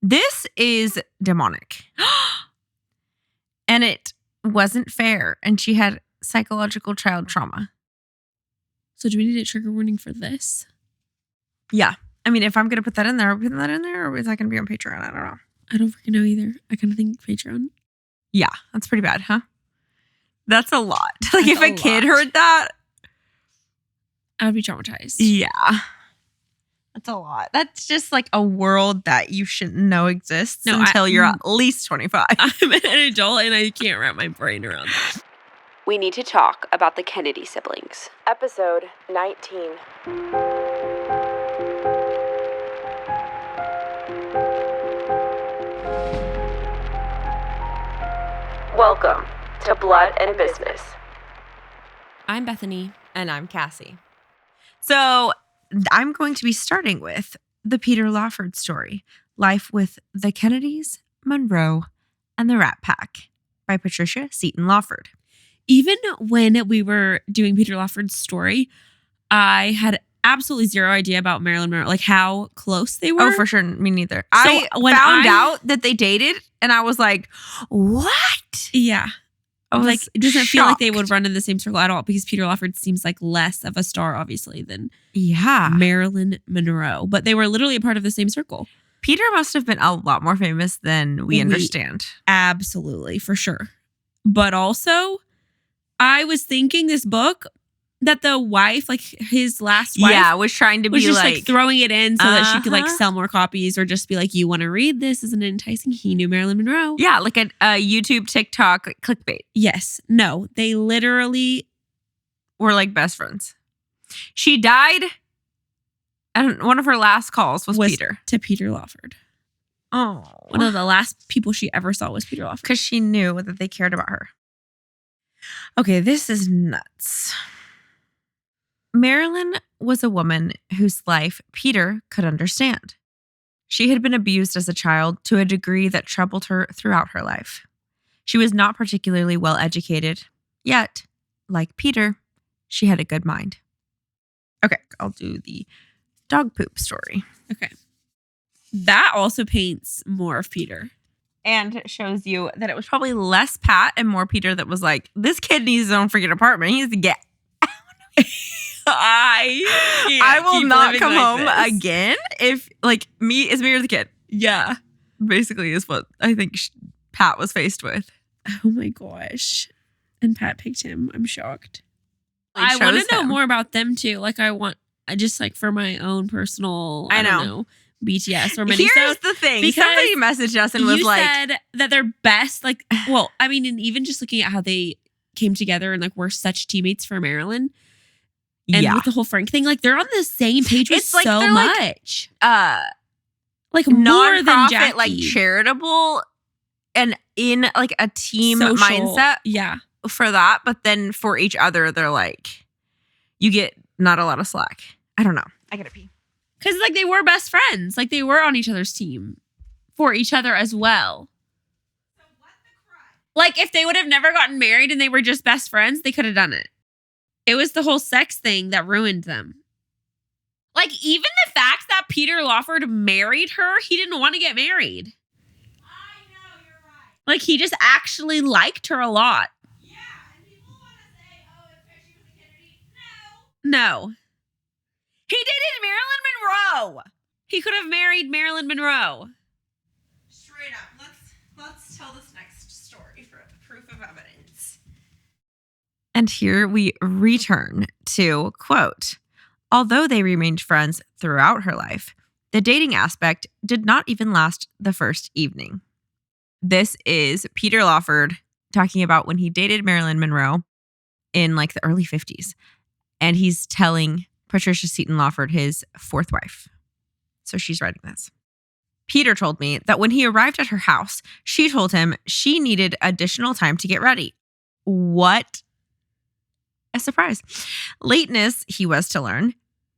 This is demonic. And it wasn't fair. And she had psychological child trauma. So do we need a trigger warning for this? Yeah. I mean, if I'm going to put that in there, I'll put that in there, or is that going to be on Patreon? I don't know. I don't freaking know either. I kind of think Patreon. Yeah, that's pretty bad, huh? That's a lot. Like, if a kid heard that, I would be traumatized. Yeah. That's a lot. That's just like a world that you shouldn't know exists until you're at least 25. I'm an adult and I can't wrap my brain around that. We need to talk about the Kennedy siblings. Episode 19. Welcome to Blood and Business. I'm Bethany. And I'm Cassie. So I'm going to be starting with the Peter Lawford story, Life with the Kennedys, Monroe, and the Rat Pack by Patricia Seton Lawford. Even when we were doing Peter Lawford's story, I had absolutely zero idea about Marilyn Monroe, like how close they were. Oh, for sure. Me neither. So I found out that they dated and I was like, what? Yeah. I was like, it doesn't shocked. feel like they would run in the same circle at all because Peter Lawford seems like less of a star, obviously, than Marilyn Monroe. But they were literally a part of the same circle. Peter must have been a lot more famous than we understand. Absolutely, for sure. But also, I was thinking this book that the wife, like his last wife, was trying to be just like throwing it in so that she could like sell more copies or just be like, you want to read this? Isn't it enticing? He knew Marilyn Monroe. Yeah, like a YouTube, TikTok clickbait. Yes. No, they literally were like best friends. She died, and one of her last calls was Peter. To Peter Lawford. Oh. One of the last people she ever saw was Peter Lawford. Because she knew that they cared about her. Okay, this is nuts. Marilyn was a woman whose life Peter could understand. She had been abused as a child to a degree that troubled her throughout her life. She was not particularly well educated, yet, like Peter, she had a good mind. Okay, I'll do the dog poop story. Okay. That also paints more of Peter. And shows you that it was probably less Pat and more Peter that was like, this kid needs his own freaking apartment. He needs to get out. I will not come home again if like it's me or the kid. Yeah. Basically is what I think Pat was faced with. Oh my gosh. And Pat picked him. I'm shocked. I want to know more about them too. Like I just like for my own personal, I don't know, BTS or minisodes. Here's the thing. Because somebody messaged us and was like, you said that they're best. Like, well, I mean, and even just looking at how they came together and like were such teammates for Marilyn. And with the whole Frank thing, like they're on the same page with like so much. Like more than Jackie. Like charitable and in like a team mindset. Yeah. For that. But then for each other, they're like, you get not a lot of slack. I don't know. I gotta pee. Because like they were best friends. Like they were on each other's team for each other as well. So what the crap? Like if they would have never gotten married and they were just best friends, they could have done it. It was the whole sex thing that ruined them. Like, even the fact that Peter Lawford married her, he didn't want to get married. I know, you're right. Like, he just actually liked her a lot. Yeah, and people want to say, oh, it's because she was a Kennedy. No. He dated Marilyn Monroe. He could have married Marilyn Monroe. Straight up. Let's tell this next story for proof of evidence. And here we return to, quote, although they remained friends throughout her life, the dating aspect did not even last the first evening. This is Peter Lawford talking about when he dated Marilyn Monroe in like the early 50s. And he's telling Patricia Seton Lawford his fourth wife. So she's writing this. Peter told me that when he arrived at her house, she told him she needed additional time to get ready. What? A surprise. Lateness, he was to learn,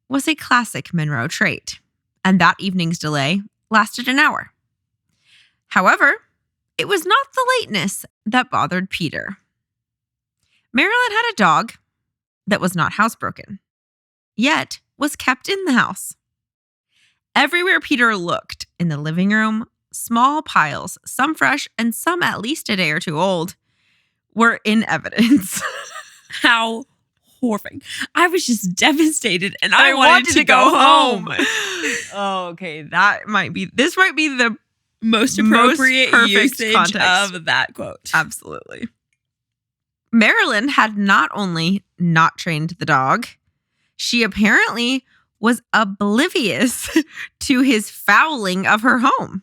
was a classic Monroe trait, and that evening's delay lasted an hour. However, it was not the lateness that bothered Peter. Marilyn had a dog that was not housebroken, yet was kept in the house. Everywhere Peter looked, in the living room, small piles, some fresh and some at least a day or two old, were in evidence. How horrifying. I was just devastated and I wanted to go home. Oh, okay. This might be the most appropriate perfect usage context of that quote. Absolutely. Marilyn had not only not trained the dog, she apparently was oblivious to his fouling of her home.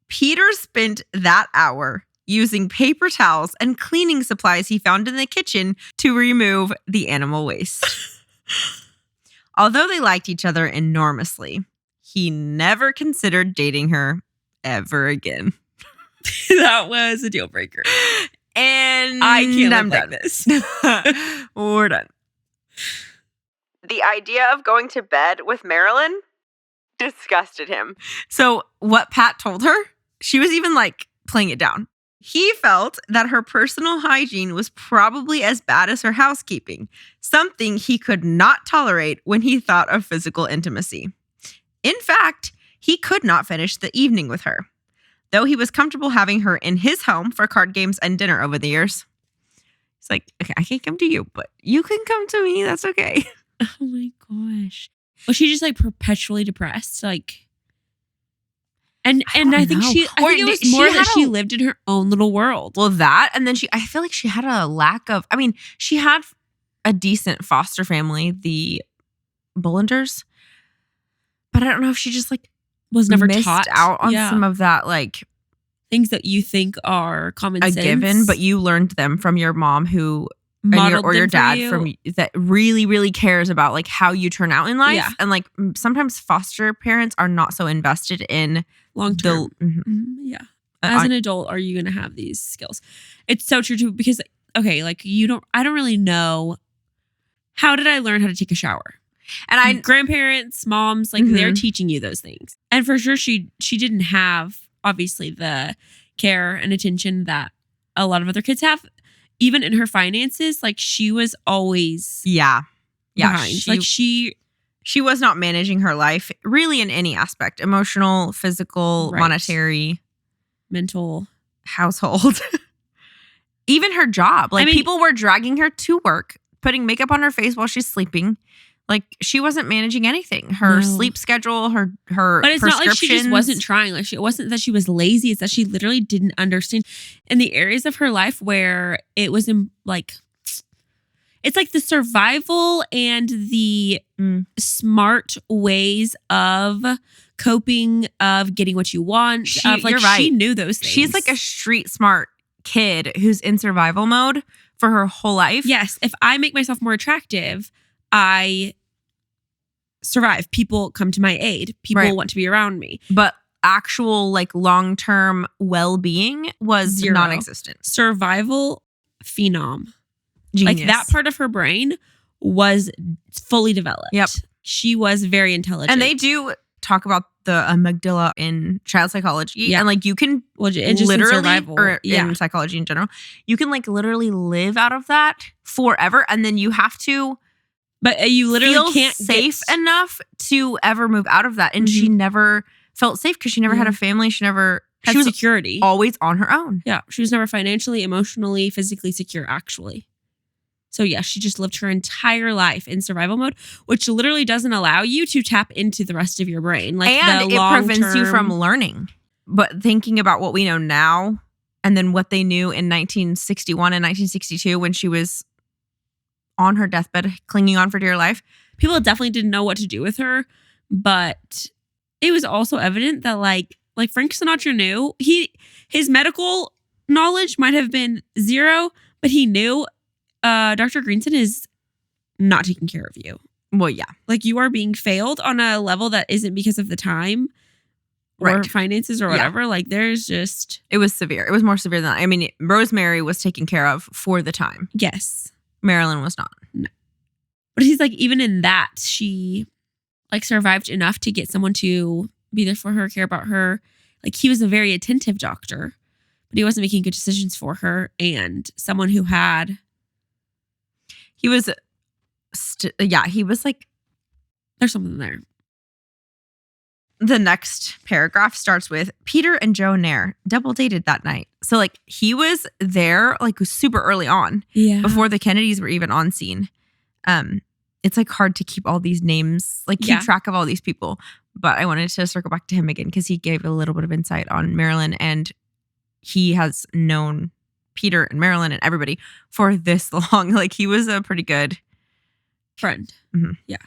Peter spent that hour using paper towels and cleaning supplies he found in the kitchen to remove the animal waste. Although they liked each other enormously, he never considered dating her ever again. That was a deal breaker. And I can't I'm live done. like this. We're done. The idea of going to bed with Marilyn disgusted him. So what Pat told her, she was even like playing it down. He felt that her personal hygiene was probably as bad as her housekeeping, something he could not tolerate when he thought of physical intimacy. In fact, he could not finish the evening with her, though he was comfortable having her in his home for card games and dinner over the years. He's like, okay, I can't come to you, but you can come to me. That's okay. Oh my gosh. Was she just like perpetually depressed? Like, and I think know. I think it was more that she lived in her own little world. Well, that, and then I feel like she had a lack of, she had a decent foster family, the Bullenders, but I don't know if she just like was never missed taught out on some of that, like things that you think are common sense. Given, but you learned them from your mom who modeled your dad from that really, really cares about like how you turn out in life. Yeah. And like sometimes foster parents are not so invested in long term. Yeah. As an adult, are you going to have these skills? It's so true too, because okay, like I don't really know. How did I learn how to take a shower? And grandparents, moms, like they're teaching you those things. And for sure she didn't have obviously the care and attention that a lot of other kids have. Even in her finances, like she was always behind. She was not managing her life really in any aspect: emotional, physical, monetary, mental, household. Even her job. Like people were dragging her to work, putting makeup on her face while she's sleeping. Like she wasn't managing anything. Her sleep schedule, her But it's not like she just wasn't trying. Like it wasn't that she was lazy. It's that she literally didn't understand in the areas of her life where it was in like, it's like the survival and the smart ways of coping, of getting what you want. You're right. She knew those things. She's like a street smart kid who's in survival mode for her whole life. Yes. If I make myself more attractive, I survive. People come to my aid. People want to be around me. But actual like long-term well-being was non-existent. Survival phenom. Genius. Like that part of her brain was fully developed. Yep. She was very intelligent. And they do talk about the amygdala in child psychology. Yeah. And like you can in psychology in general, you can like literally live out of that forever. And then you have to But you literally can't safe enough to ever move out of that. And she never felt safe because she never had a family. She never had security. Always on her own. Yeah. She was never financially, emotionally, physically secure, actually. So yeah, she just lived her entire life in survival mode, which literally doesn't allow you to tap into the rest of your brain. Like and it prevents you from learning. But thinking about what we know now and then what they knew in 1961 and 1962 when she was on her deathbed, clinging on for dear life. People definitely didn't know what to do with her, but it was also evident that like Frank Sinatra knew his medical knowledge might have been zero, but he knew Dr. Greenson is not taking care of you. Well, yeah. Like you are being failed on a level that isn't because of the time or finances or whatever. Yeah. Like there's just... It was severe. It was more severe than that. I mean, Rosemary was taken care of for the time. Yes. Marilyn was not. No. But he's like, even in that, she like survived enough to get someone to be there for her, care about her. Like he was a very attentive doctor, but he wasn't making good decisions for her. And someone who had... He was like... There's something there. the next paragraph starts with Peter and Joe Nair double dated that night. So like he was there like super early on before the Kennedys were even on scene. It's like hard to keep all these names, like keep track of all these people. But I wanted to circle back to him again because he gave a little bit of insight on Marilyn, and he has known Peter and Marilyn and everybody for this long. Like he was a pretty good friend. Mm-hmm. Yeah.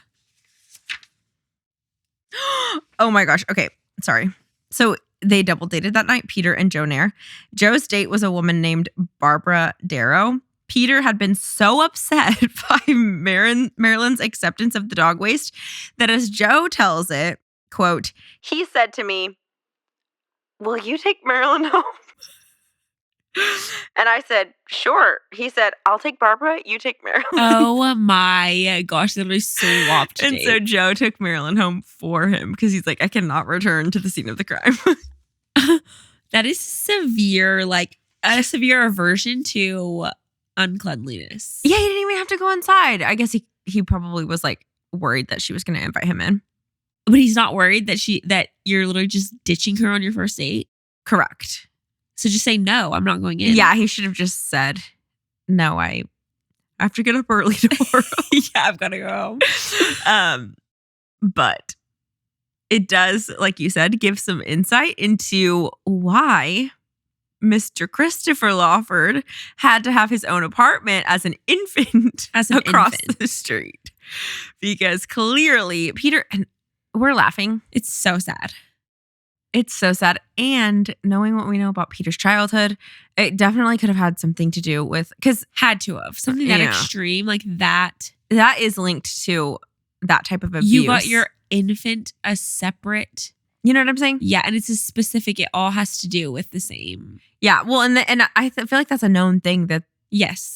Oh my gosh. Okay. Sorry. So they double dated that night, Peter and Joe Nair. Joe's date was a woman named Barbara Darrow. Peter had been so upset by Marilyn's acceptance of the dog waste that, as Joe tells it, quote, he said to me, "Will you take Marilyn home?" And I said, "Sure." He said, "I'll take Barbara, you take Marilyn." Oh my gosh, that was swapped. And so Joe took Marilyn home for him because he's like, I cannot return to the scene of the crime. That is severe, like a severe aversion to uncleanliness. Yeah, he didn't even have to go inside. I guess he probably was like worried that she was going to invite him in. But he's not worried that you're literally just ditching her on your first date? Correct. So just say, no, I'm not going in. Yeah, he should have just said, no, I have to get up early tomorrow. Yeah, I've got to go home. But it does, like you said, give some insight into why Mr. Christopher Lawford had to have his own apartment as an infant across the street. Because clearly Peter, and we're laughing. It's so sad. It's so sad. And knowing what we know about Peter's childhood, it definitely could have had something to do with, because had to have something that extreme like that. That is linked to that type of abuse. You got your infant a separate. You know what I'm saying? Yeah, and it's a specific. It all has to do with the same. Yeah, well, and I feel like that's a known thing that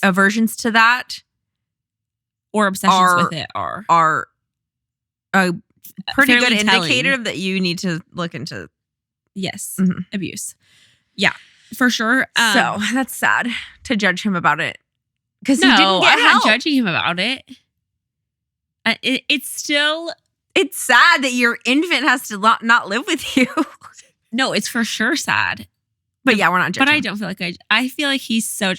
aversions to that or obsessions with it are a pretty good telling. indicator that you need to look into. Yes, abuse. Yeah, for sure. So that's sad to judge him about it because he didn't get I'm help. not judging him about it. It's still. It's sad that your infant has to not live with you. No, it's for sure sad. But yeah, we're not judging. But I don't feel like I feel like he's so.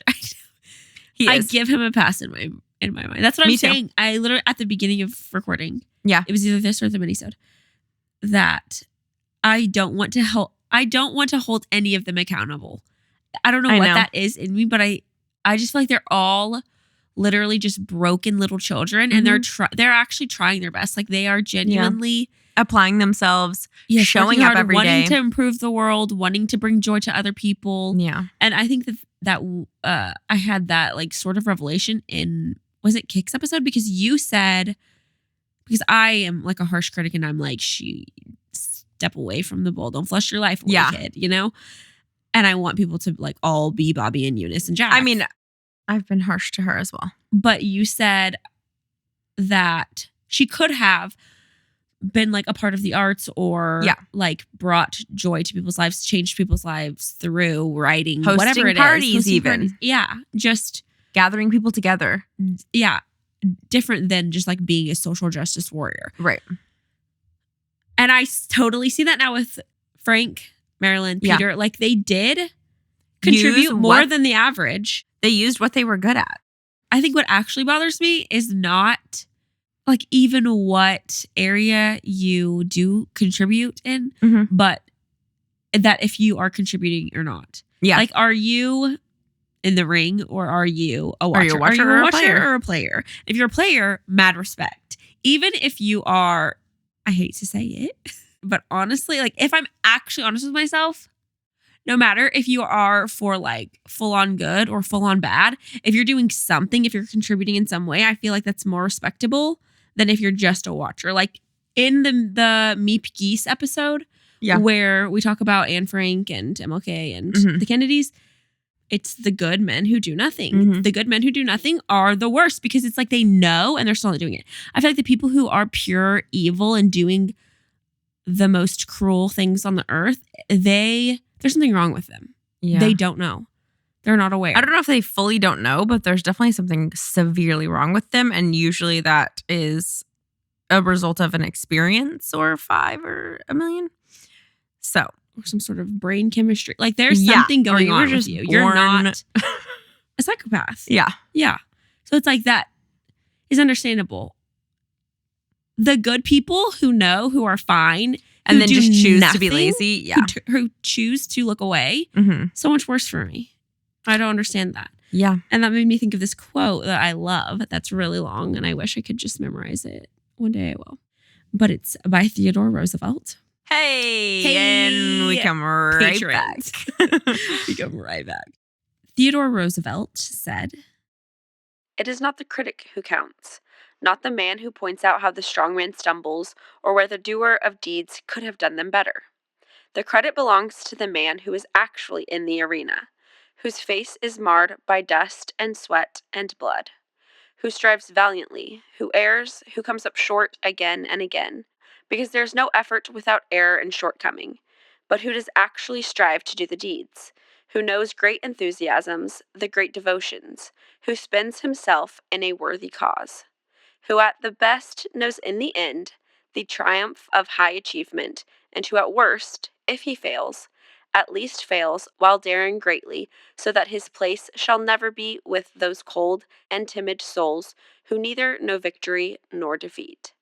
I give him a pass in my mind. That's what I'm saying. I literally at the beginning of recording. Yeah, it was either this or the minisode. That I don't want to help. I don't want to hold any of them accountable. I don't know what that is in me, but I just feel like they're all literally just broken little children, and they're actually trying their best. Like they are genuinely applying themselves, showing up every day, wanting to improve the world, wanting to bring joy to other people. Yeah, and I think that I had that like sort of revelation in, was it Kick's episode? Because you said, because I am like a harsh critic, and I'm like, step away from the bowl, don't flush your life away, kid, you know. And I want people to like all be Bobby and Eunice and Jack. I mean, I've been harsh to her as well. But you said that she could have been like a part of the arts or like brought joy to people's lives, changed people's lives through writing, hosting whatever it parties, is. even. Parties. Yeah. Just gathering people together. Yeah. Different than just like being a social justice warrior. Right. And I totally see that now with Frank, Marilyn, Peter. Yeah. Like they did contribute more than the average. They used what they were good at. I think what actually bothers me is not like even what area you do contribute in, but that if you are contributing or not. Yeah. Like, are you in the ring or are you a watcher? Are you a watcher, or a player? If you're a player, mad respect. Even if you are, I hate to say it, but honestly, like if I'm actually honest with myself, no matter if you are for like full on good or full on bad, if you're doing something, if you're contributing in some way, I feel like that's more respectable than if you're just a watcher. Like in the Meep Geese episode, where we talk about Anne Frank and MLK and the Kennedys, it's the good men who do nothing. The good men who do nothing are the worst because it's like they know and they're still not doing it. I feel like the people who are pure evil and doing the most cruel things on the earth, there's something wrong with them. Yeah. They don't know. They're not aware. I don't know if they fully don't know, but there's definitely something severely wrong with them. And usually that is a result of an experience or 5 or a million. So, or some sort of brain chemistry. Like there's something going on with you. You're not a psychopath. Yeah. Yeah. So it's like that is understandable. The good people who are fine, and then just choose nothing, to be lazy. Yeah. Who choose to look away. Mm-hmm. So much worse for me. I don't understand that. Yeah. And that made me think of this quote that I love that's really long and I wish I could just memorize it. One day I will. But it's by Theodore Roosevelt. Hey, and we come right back. We come right back. Theodore Roosevelt said, "It is not the critic who counts, not the man who points out how the strong man stumbles or where the doer of deeds could have done them better. The credit belongs to the man who is actually in the arena, whose face is marred by dust and sweat and blood, who strives valiantly, who errs, who comes up short again and again, because there is no effort without error and shortcoming, but who does actually strive to do the deeds, who knows great enthusiasms, the great devotions, who spends himself in a worthy cause, who at the best knows in the end the triumph of high achievement, and who at worst, if he fails, at least fails while daring greatly, so that his place shall never be with those cold and timid souls who neither know victory nor defeat."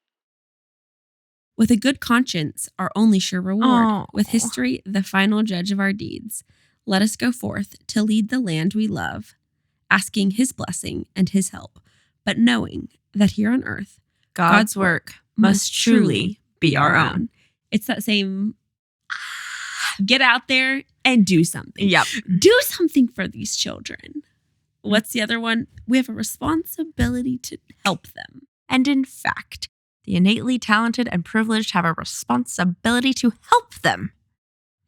with a good conscience, our only sure reward, Oh. with history the final judge of our deeds, let us go forth to lead the land we love, asking his blessing and his help, but knowing that here on earth, God's work must truly be our own. It's that same get out there and do something. Yep. Do something for these children. What's the other one? We have a responsibility to help them. And in fact, the innately talented and privileged have a responsibility to help them.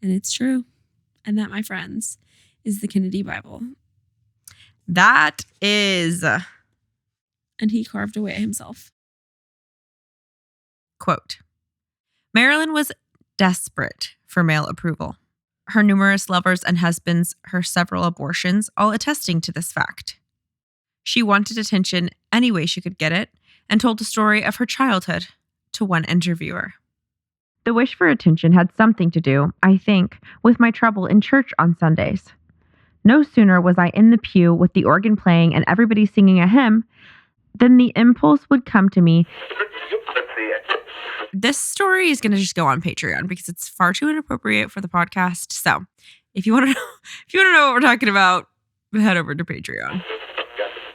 And it's true. And that, my friends, is the Kennedy Bible. That is, And he carved away at himself. quote, Marilyn was desperate for male approval. Her numerous lovers and husbands, her several abortions, all attesting to this fact. She wanted attention any way she could get it and told a story of her childhood to one interviewer. The wish for attention had something to do, I think, with my trouble in church on Sundays. No sooner was I in the pew with the organ playing and everybody singing a hymn than the impulse would come to me. This story is going to just go on Patreon because it's far too inappropriate for the podcast. So, if you want to know what we're talking about, head over to Patreon.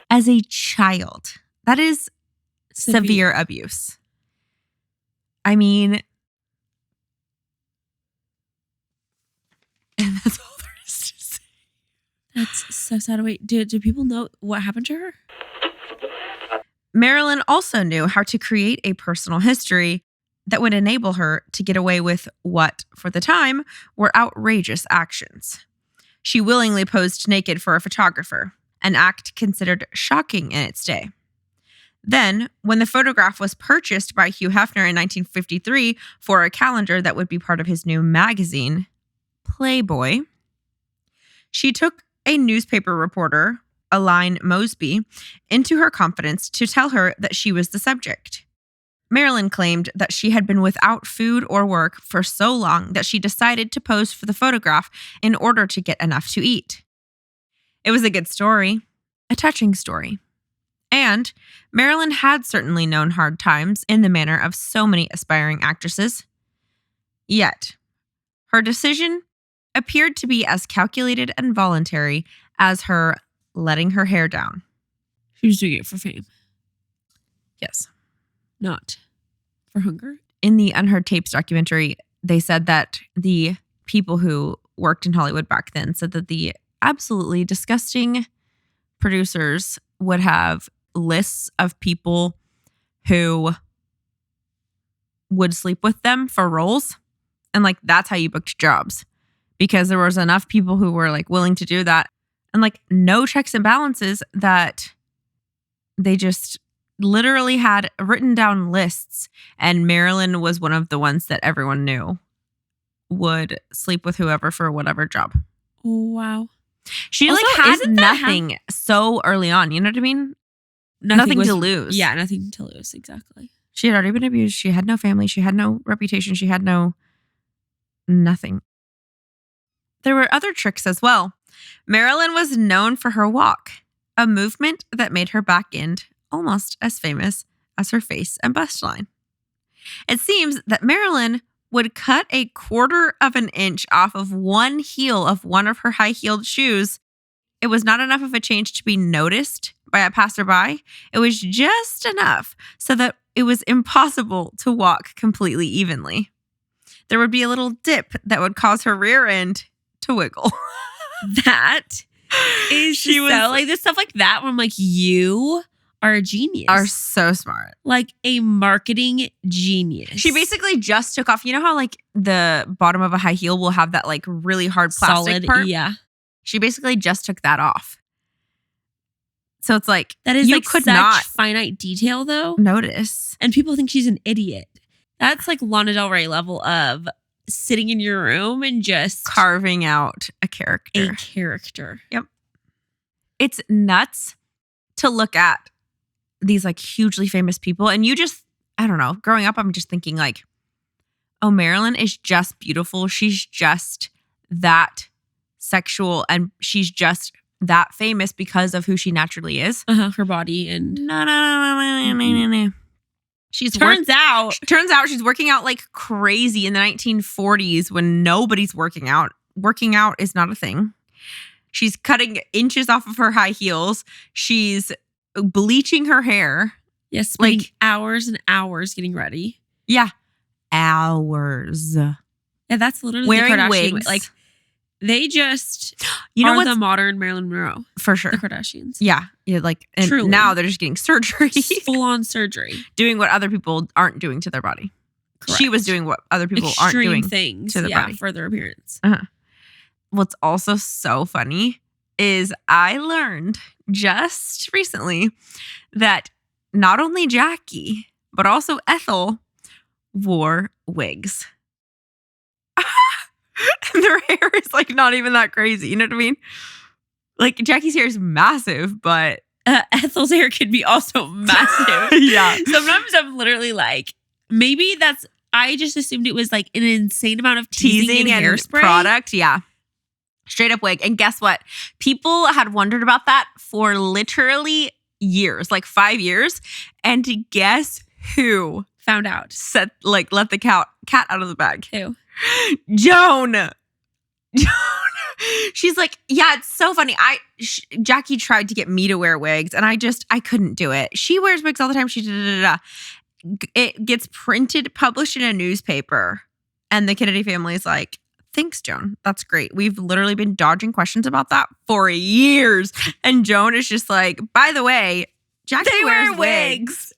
As a child, that is severe abuse. I mean, and that's all there is to say. That's so sad. Wait, do people know what happened to her? Marilyn also knew how to create a personal history that would enable her to get away with what, for the time, were outrageous actions. She willingly posed naked for a photographer, an act considered shocking in its day. Then, when the photograph was purchased by Hugh Hefner in 1953 for a calendar that would be part of his new magazine, Playboy, she took a newspaper reporter, Aline Mosby, into her confidence to tell her that she was the subject. Marilyn claimed that she had been without food or work for so long that she decided to pose for the photograph in order to get enough to eat. It was a good story, a touching story. And Marilyn had certainly known hard times in the manner of so many aspiring actresses. Yet, her decision appeared to be as calculated and voluntary as her letting her hair down. She was doing it for fame. Yes. Not for hunger. In the Unheard Tapes documentary, they said that the people who worked in Hollywood back then said that the absolutely disgusting producers would have lists of people who would sleep with them for roles. And like, that's how you booked jobs, because there was enough people who were like willing to do that, and like no checks and balances, that they just literally had written down lists. And Marilyn was one of the ones that everyone knew would sleep with whoever for whatever job. Wow. She Also, like had isn't that nothing so early on. You know what I mean? Nothing to lose. Yeah, nothing to lose. Exactly. She had already been abused. She had no family. She had no reputation. She had nothing. There were other tricks as well. Marilyn was known for her walk, a movement that made her back end almost as famous as her face and bust line. It seems that Marilyn would cut a 1/4 of an inch off of one heel of one of her high-heeled shoes. It was not enough of a change to be noticed by a passerby. It was just enough so that it was impossible to walk completely evenly. There would be a little dip that would cause her rear end to wiggle. That is like this stuff like that where I'm like, you are a genius. Are so smart. Like a marketing genius. She basically just took off. You know how like the bottom of a high heel will have that like really hard plastic part? Yeah. She basically just took that off. So it's like that is you like could such not finite detail though. Notice. And people think she's an idiot. That's like Lana Del Rey level of sitting in your room and just carving out a character. Yep. It's nuts to look at these like hugely famous people. And you just, I don't know, growing up, I'm just thinking like, oh, Marilyn is just beautiful. She's just that sexual and she's just that famous because of who she naturally is. Her body and no. Turns out she's working out like crazy in the 1940s when nobody's working out. Working out is not a thing. She's cutting inches off of her high heels. She's bleaching her hair. Yes, like hours and hours getting ready. Yeah, hours. Yeah, that's literally wearing the Kardashian wigs. Like they just, are the modern Marilyn Monroe for sure. The Kardashians. Yeah, like and truly. Now they're just getting surgery, full on surgery, doing what other people aren't doing to their body. Correct. She was doing what other people aren't doing things to their body for their appearance. What's also so funny is I learned just recently that not only Jackie, but also Ethel wore wigs. And their hair is like not even that crazy. You know what I mean? Like Jackie's hair is massive, but Ethel's hair could be also massive. Yeah. Sometimes I'm literally like, maybe I just assumed it was like an insane amount of teasing and hairspray. Product. Yeah. Straight up wig. And guess what? People had wondered about that for literally years, like 5 years. And guess who found out? Let the cat out of the bag. Who? Joan. She's like, yeah, it's so funny. Jackie tried to get me to wear wigs and I couldn't do it. She wears wigs all the time. It gets printed, published in a newspaper. And the Kennedy family is like, thanks, Joan. That's great. We've literally been dodging questions about that for years. And Joan is just like, by the way, Jackie wears wigs.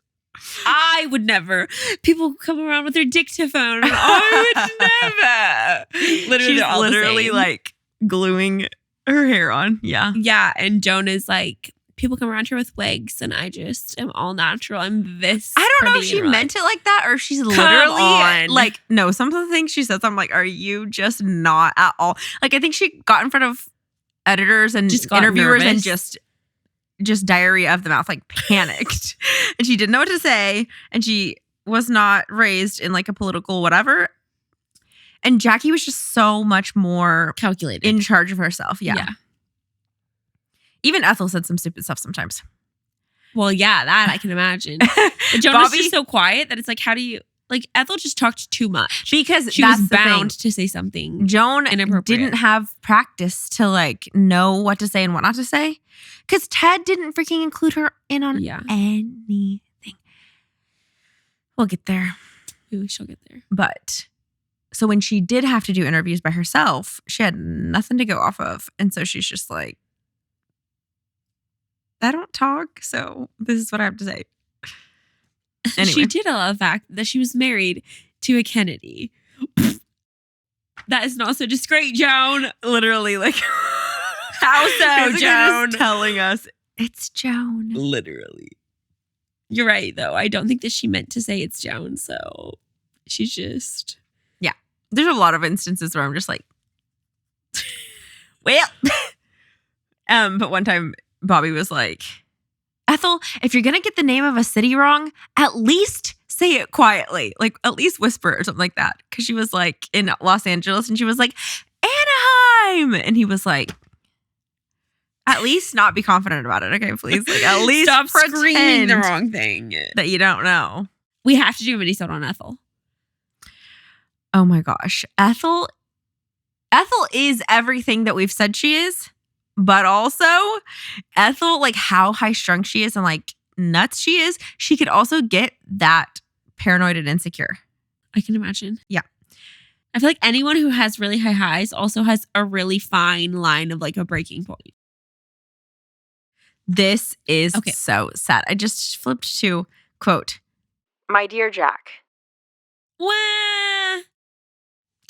I would never. People come around with their dictaphone. I would never. Literally, she's literally like gluing her hair on. Yeah. Yeah. And Joan is like, people come around here with wigs and I just am all natural. I'm this. I don't know if she meant it like that or if she's literally like, no, some of the things she says, I'm like, are you just not at all? Like, I think she got in front of editors and interviewers and just diarrhea of the mouth, like panicked. And she didn't know what to say. And she was not raised in like a political whatever. And Jackie was just so much more calculated, in charge of herself. Yeah. Even Ethel said some stupid stuff sometimes. Well, yeah, that I can imagine. Joan was just so quiet that it's like, how do you... Like, Ethel just talked too much. Because she was bound to say something Joan didn't have practice to, like, know what to say and what not to say. Because Ted didn't freaking include her in on anything. We'll get there. Ooh, she'll get there. But... So when she did have to do interviews by herself, she had nothing to go off of. And so she's just like, I don't talk, so this is what I have to say. Anyway. She did allow the fact that she was married to a Kennedy. That is not so discreet, Joan. Literally, like, how so, Joan? Just telling us it's Joan. Literally. You're right, though. I don't think that she meant to say it's Joan, so she's just... Yeah. There's a lot of instances where I'm just like, well. But one time, Bobby was like, Ethel, if you're going to get the name of a city wrong, at least say say it quietly, like at least whisper or something like that. Because she was like in Los Angeles and she was like, Anaheim. And he was like, at least not be confident about it. Okay, please. Like at least stop screaming the pretend wrong thing. that you don't know. We have to do a minisode on Ethel. Oh my gosh. Ethel is everything that we've said she is, but also Ethel, like how high strung she is and like nuts she is, she could also get that paranoid and insecure. I can imagine. Yeah. I feel like anyone who has really high highs also has a really fine line of like a breaking point. This is Okay. so sad. I just flipped to quote, My dear Jack, Wah.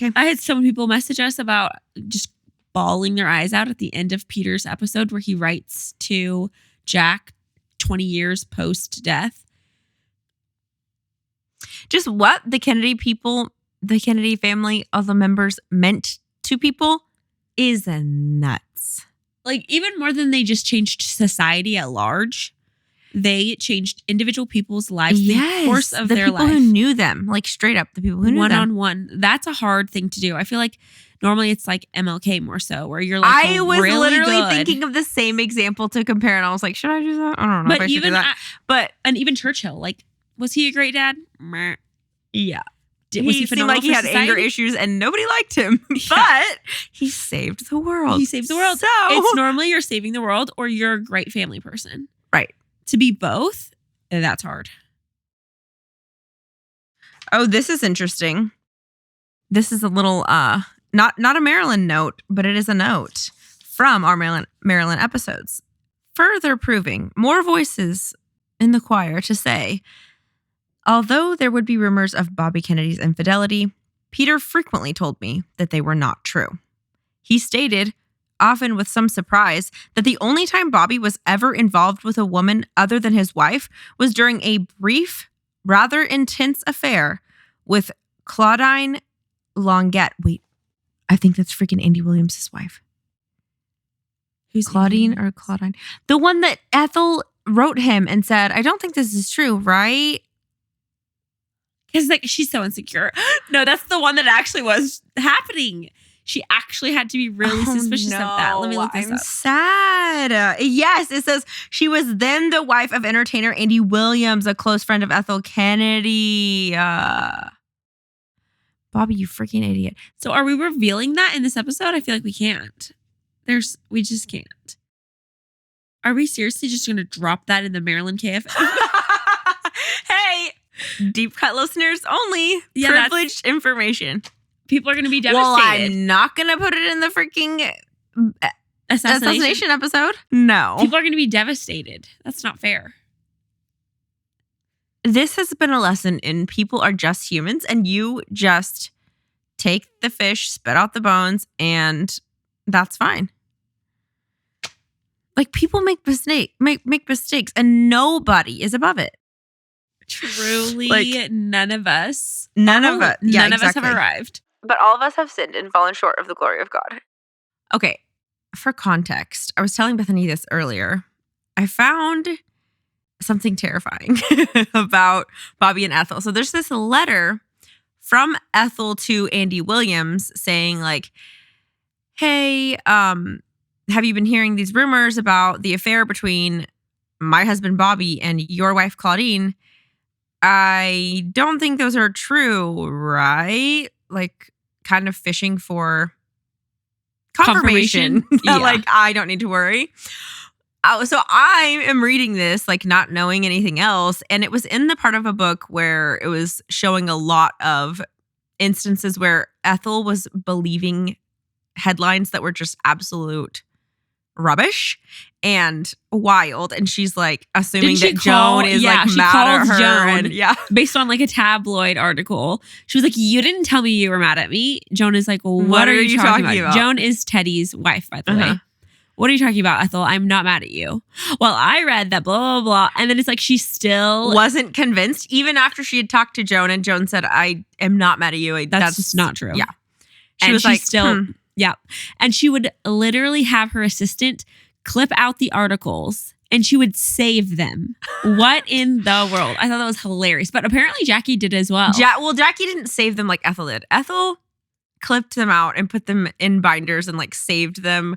Okay. I had some people message us about just bawling their eyes out at the end of Peter's episode where he writes to Jack 20 years post death. just what the Kennedy people, the Kennedy family, all the members meant to people is nuts. Like even more than they just changed society at large, they changed individual people's lives, the course of their life. The people who knew them, like straight up, the people who knew them. One-on-one. That's a hard thing to do. I feel like normally it's like MLK more so, where you're like, I was really literally good. thinking of the same example to compare, and I was like, should I do that? I don't know if I should do that. And even Churchill, like, was he a great dad? Meh. Yeah. Was he seemed phenomenal like he for had society? anger issues and nobody liked him, but he saved the world. He saved the world. So It's normally you're saving the world or you're a great family person. right. To be both, that's hard. Oh, this is interesting. This is a little not a Marilyn note, but it is a note from our Marilyn episodes. Further proving more voices in the choir to say, although there would be rumors of Bobby Kennedy's infidelity, Peter frequently told me that they were not true. He stated, often with some surprise, that the only time Bobby was ever involved with a woman other than his wife was during a brief, rather intense affair with Claudine Longuette. Wait, I think that's freaking Andy Williams' wife. Who's Claudine or Claudine? The one that Ethel wrote him and said, I don't think this is true, right? Because like she's so insecure. No, that's the one that actually was happening. She actually had to be really suspicious of that. Let me look this I'm up. sad. Yes, it says she was then the wife of entertainer Andy Williams, a close friend of Ethel Kennedy. Bobby, you freaking idiot. So are we revealing that in this episode? I feel like we can't. We just can't. Are we seriously just going to drop that in the Maryland KF? Hey, deep cut listeners only. Yeah, Privileged information. People are going to be Well, devastated. I'm not going to put it in the freaking Assassination. assassination episode. No. People are going to be devastated. That's not fair. This has been a lesson in people are just humans and you just take the fish, spit out the bones, and that's fine. Like people make mistakes and nobody is above it. Truly, Like, none of us. None of us. Yeah, none of us exactly. have arrived. but all of us have sinned and fallen short of the glory of God. Okay, for context, I was telling Bethany this earlier. I found something terrifying about Bobby and Ethel. So there's this letter from Ethel to Andy Williams saying like, hey, have you been hearing these rumors about the affair between my husband Bobby and your wife Claudine? I don't think those are true, right? Like kind of fishing for confirmation. Yeah. Like, I don't need to worry. So I am reading this, like not knowing anything else. And it was in the part of a book where it was showing a lot of instances where Ethel was believing headlines that were just absolute rubbish and wild. And she's like assuming that Joan is like she mad called at her. Joan And, yeah. based on like a tabloid article. She was like, you didn't tell me you were mad at me. Joan is like, what are you talking about? Joan is Teddy's wife, by the way. What are you talking about, Ethel? I'm not mad at you. Well, I read that blah, blah, blah. And then it's like she still wasn't convinced even after she had talked to Joan and Joan said, I am not mad at you. That's just not true. Yeah. She was like, still, yeah. And she would literally have her assistant clip out the articles and she would save them. What in the world? I thought that was hilarious. But apparently Jackie did as well. Well, Jackie didn't save them like Ethel did. Ethel clipped them out and put them in binders and like saved them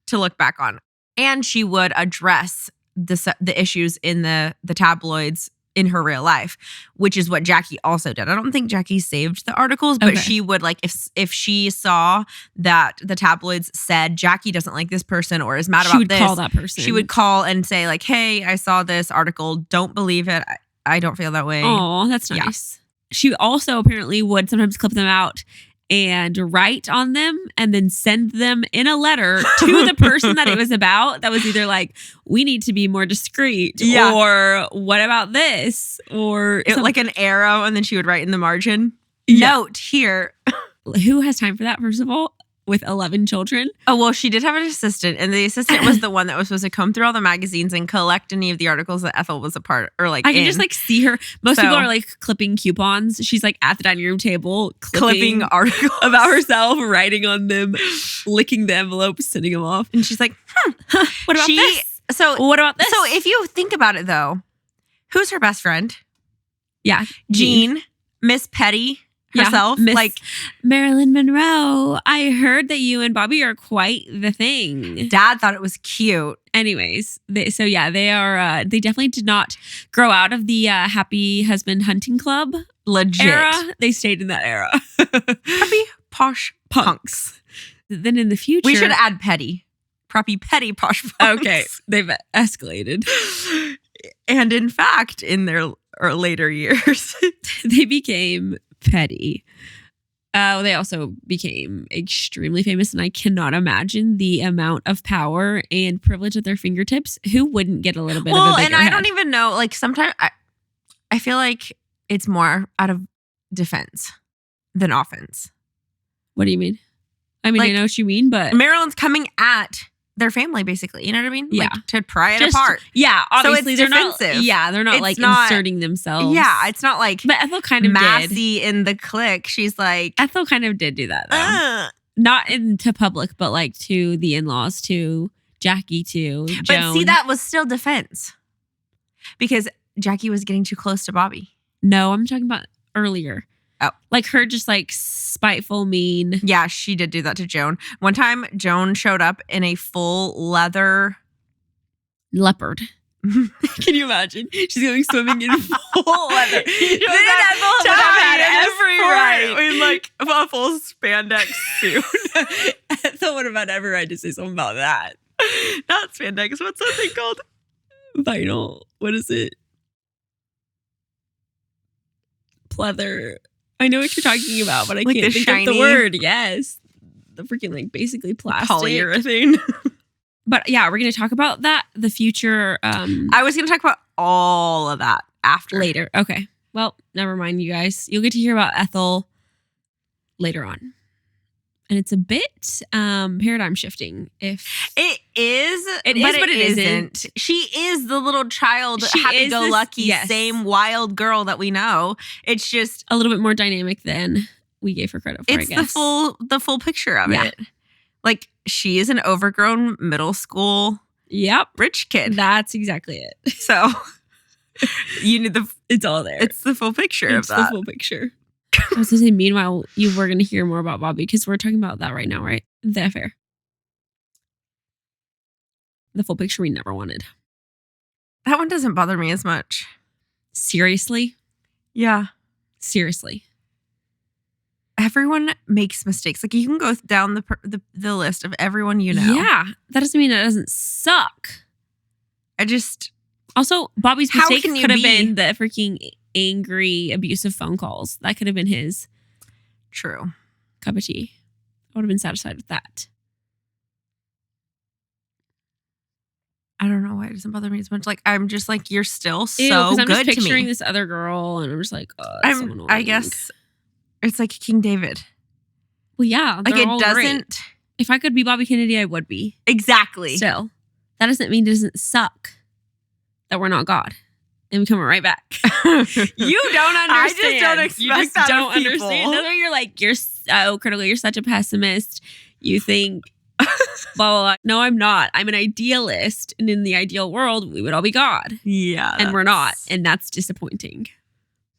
to look back on. And she would address the issues in the tabloids in her real life, which is what Jackie also did. I don't think Jackie saved the articles, but she would like if she saw that the tabloids said Jackie doesn't like this person or is mad about this, call that person. She would call and say like, "Hey, I saw this article. Don't believe it. I don't feel that way." Oh, that's nice. Yeah. She also apparently would sometimes clip them out and write on them and then send them in a letter to the person that it was about. That was either like, we need to be more discreet, or what about this? Or like an arrow, and then she would write in the margin, note here. Who has time for that, first of all? With 11 children? Oh, well, she did have an assistant, and the assistant was the one that was supposed to comb through all the magazines and collect any of the articles that Ethel was a part or like. I can just like see her. Most people are like clipping coupons. She's like at the dining room table clipping articles about herself, writing on them, licking the envelopes, sending them off. And she's like, what about this? So what about this? So if you think about it, though, who's her best friend? Yeah, Jean, Miss Petty. Herself, like Marilyn Monroe. I heard that you and Bobby are quite the thing. Dad thought it was cute. Anyways, they are. They definitely did not grow out of the happy husband hunting club legit era. They stayed in that era. Happy posh punks. Then in the future, we should add petty, preppy petty posh punks. Okay, they've escalated, and in fact, in their later years, they became petty. They also became extremely famous, and I cannot imagine the amount of power and privilege at their fingertips. Who wouldn't get a little bit of a bigger and I head? don't even know, like sometimes I feel like it's more out of defense than offense. What do you mean? I mean, like, I know what you mean, but Marilyn's coming at their family, basically. You know what I mean? Yeah. Like, to pry it apart. Yeah, obviously so it's they're defensive. They're not like inserting themselves. Yeah, it's not like but Ethel kind of Massey did. in the clique. She's like Ethel kind of did do that though. Not into public, but like to the in-laws, to Jackie, to Joan. But see, that was still defense. Because Jackie was getting too close to Bobby. No, I'm talking about earlier. Oh. Like her just like spiteful, mean. Yeah, she did do that to Joan. One time, Joan showed up in a full leather leopard. Can you imagine? She's going swimming in full leather. Ethel would have had every right. In like a full spandex suit. Ethel would have had every right to say something about that. Not spandex. What's that thing called? Vinyl. What is it? Pleather. I know what you're talking about, but I like can't think shiny, of the word. Yes. The freaking like basically plastic. Polyurethane. But yeah, we're going to talk about that, the future. I was going to talk about all of that after. Later. Okay. Well, never mind, you guys. You'll get to hear about Ethel later on. And it's a bit paradigm shifting. If it is, but it isn't. She is the little child, happy-go-lucky, same wild girl that we know. It's just a little bit more dynamic than we gave her credit for. It's I guess. the full picture of it. Like she is an overgrown middle school, rich kid. That's exactly it. So you need it's all there. It's the full picture of that. It's the full picture. I was going to say, meanwhile, you were going to hear more about Bobby because we're talking about that right now, right? The affair. The full picture we never wanted. That one doesn't bother me as much. Seriously? Yeah. Seriously. Everyone makes mistakes. Like you can go down the list of everyone you know. Yeah. That doesn't mean it doesn't suck. Also, Bobby's mistake could have been the freaking angry, abusive phone calls. That could have been his. True. Cup of tea. I would have been satisfied with that. I don't know why it doesn't bother me as much. Like I'm just like, you're still so I'm good just to me. picturing this other girl, and I'm just like, oh, that's so annoying. I guess it's like King David. Well, yeah, like it doesn't. Great. If I could be Bobby Kennedy, I would be. Exactly. Still, that doesn't mean it doesn't suck that we're not God. And we come right back. You don't understand. I just don't expect that don't of people. Understand. That's why you're like, you're so critical. You're such a pessimist. You think blah, blah, blah. No, I'm not. I'm an idealist. And in the ideal world, we would all be God. Yeah. And we're not. And that's disappointing.